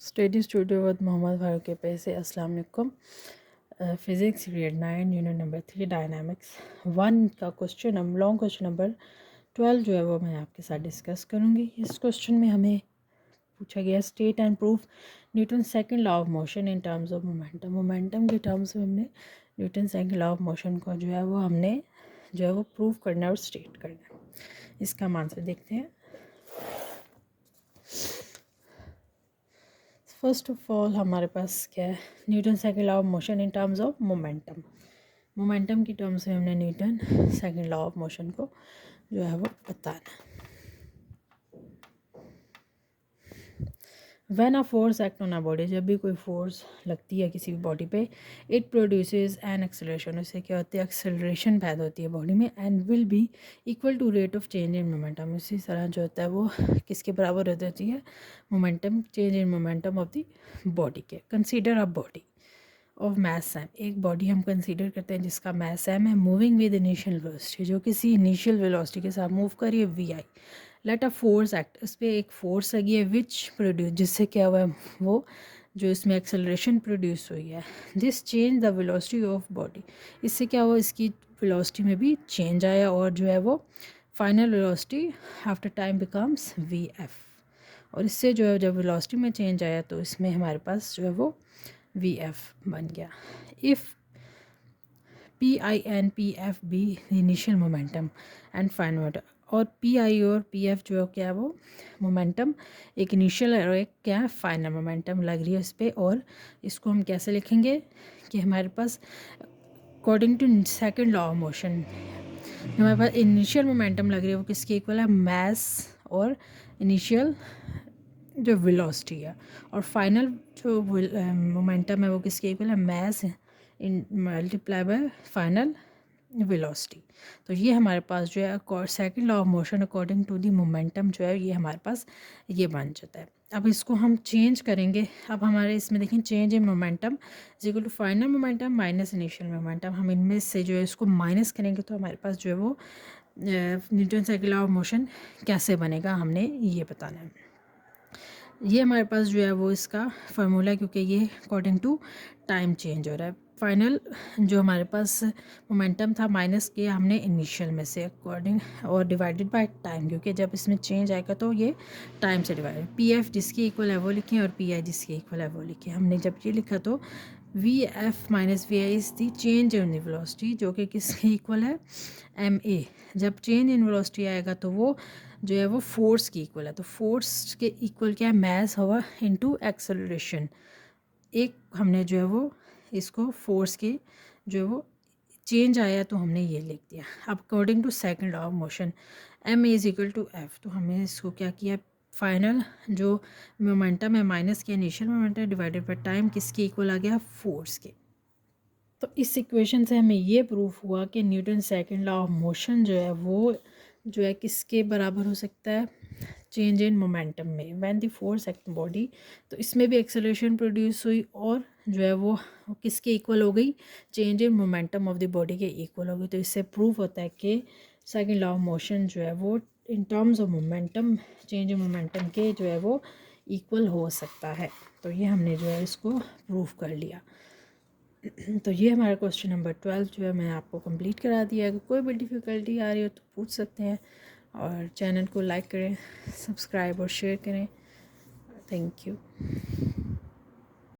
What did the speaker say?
Study studio with Mohammad Farooq के पैसे। अस्सलाम वालेकुम। Physics grade 9 unit number 3 dynamics 1 का क्वेश्चन लॉन्ग क्वेश्चन नंबर 12 जो है वो मैं आपके साथ डिस्कस करूँगी। इस क्वेश्चन में हमें पूछा गया state and proof Newton second law of motion in terms of momentum. Momentum के टर्म्स में हमने Newton second law of motion को जो है वो हमने जो है वो प्रूव करना है और स्टेट करना है। इसका हम आंसर देखते हैं। फर्स्ट ऑफ ऑल हमारे पास क्या है, Newton second law of motion in terms of momentum. Momentum की टर्म्स में हमने Newton second law of motion को जो है वो बताना है। When a force act on a body, जब भी कोई फोर्स लगती है किसी भी बॉडी पे, इट प्रोड्यूसेस एन एक्सेलरेशन, उससे क्या होती है, एक्सेलरेशन पैदा होती है बॉडी में, and will be equal to rate of change in momentum. इसी तरह जो होता है वो किसके बराबर हो जाती है, momentum, change in momentum of the body के। Consider a body of mass M, एक बॉडी हम कंसीडर करते हैं जिसका मैस एम है, मूविंग विद इनिशियल वेलोसिटी, जो किसी इनिशियल वेलोसिटी के साथ मूव कर रही है v i. Let a force act, उस पर एक फोर्स लगी है विच प्रोड्यूस, जिससे क्या हुआ है वो जो इसमें एक्सेलरेशन प्रोड्यूस हुई है। This change the velocity of body, इससे क्या हुआ, इसकी वेलोसिटी में भी चेंज आया और जो है वो final velocity after time becomes V F. और इससे जो है जब वेलोसिटी में चेंज आया तो इसमें हमारे पास जो है वो वी एफ बन गया। If p i and p f be initial momentum and final momentum, और पी आई और पी एफ जो क्या है वो मोमेंटम, एक इनिशियल और एक क्या है फाइनल मोमेंटम लग रही है इस पर। और इसको हम कैसे लिखेंगे कि हमारे पास according to second law of motion हमारे पास इनिशियल मोमेंटम लग रही है वो किसके इक्वल है, मैस और इनिशियल जो वेलोसिटी है, और फाइनल जो मोमेंटम है वो किसके इक्वल है, mass in multiply by final velocity. तो ये हमारे पास जो है second law of motion according to the momentum जो है ये हमारे पास ये बन जाता है। अब इसको हम चेंज करेंगे। अब हमारे इसमें देखें change in momentum is equal to final momentum minus initial momentum. हम इनमें से जो है इसको माइनस करेंगे तो हमारे पास जो है वो Newton second law of motion कैसे बनेगा हमने ये बताना है। ये हमारे पास जो है वो इसका फार्मूला है, क्योंकि ये अकॉर्डिंग टू टाइम चेंज हो रहा है। फाइनल जो हमारे पास मोमेंटम था माइनस किया हमने इनिशियल में से अकॉर्डिंग और डिवाइडेड बाय टाइम, क्योंकि जब इसमें चेंज आएगा तो ये टाइम से डिवाइड। पी एफ जिसकी इक्वल है वो लिखें और पी आई जिसकी इक्वल है वो लिखें। हमने जब ये लिखा तो v f minus v i is the change in velocity, जो कि किसके इक्वल है, एम ए। जब चेंज इन वेलोसिटी आएगा तो वो जो है वो फोर्स की इक्वल है। तो फोर्स के इक्वल क्या है, मैस हुआ इनटू एक्सेलरेशन। एक हमने जो है वो इसको फोर्स के जो है वो चेंज आया तो हमने ये लिख दिया। अब according to second law of motion m is equal to f, तो हमने इसको क्या किया, फाइनल जो मोमेंटम है माइनस किया initial momentum divided by time, किसके इक्वल आ गया, फोर्स के। तो इस इक्वेशन से हमें ये प्रूफ हुआ कि Newton second law of motion जो है वो जो है किसके बराबर हो सकता है, चेंज इन मोमेंटम में, when the force act body. तो इसमें भी एक्सेलरेशन प्रोड्यूस हुई और जो है वो किसके इक्वल हो गई, change in momentum of the body के इक्वल हो गई। तो इससे प्रूफ होता है कि सेकंड लॉ ऑफ मोशन जो है वो in terms of momentum, change in momentum के जो है वो इक्वल हो सकता है। तो ये हमने जो है इसको प्रूफ कर लिया। तो ये हमारा क्वेश्चन नंबर 12 जो है मैं आपको कंप्लीट करा दिया। अगर कोई भी डिफ़िकल्टी आ रही हो तो पूछ सकते हैं, और चैनल को लाइक करें, सब्सक्राइब और शेयर करें। Thank you.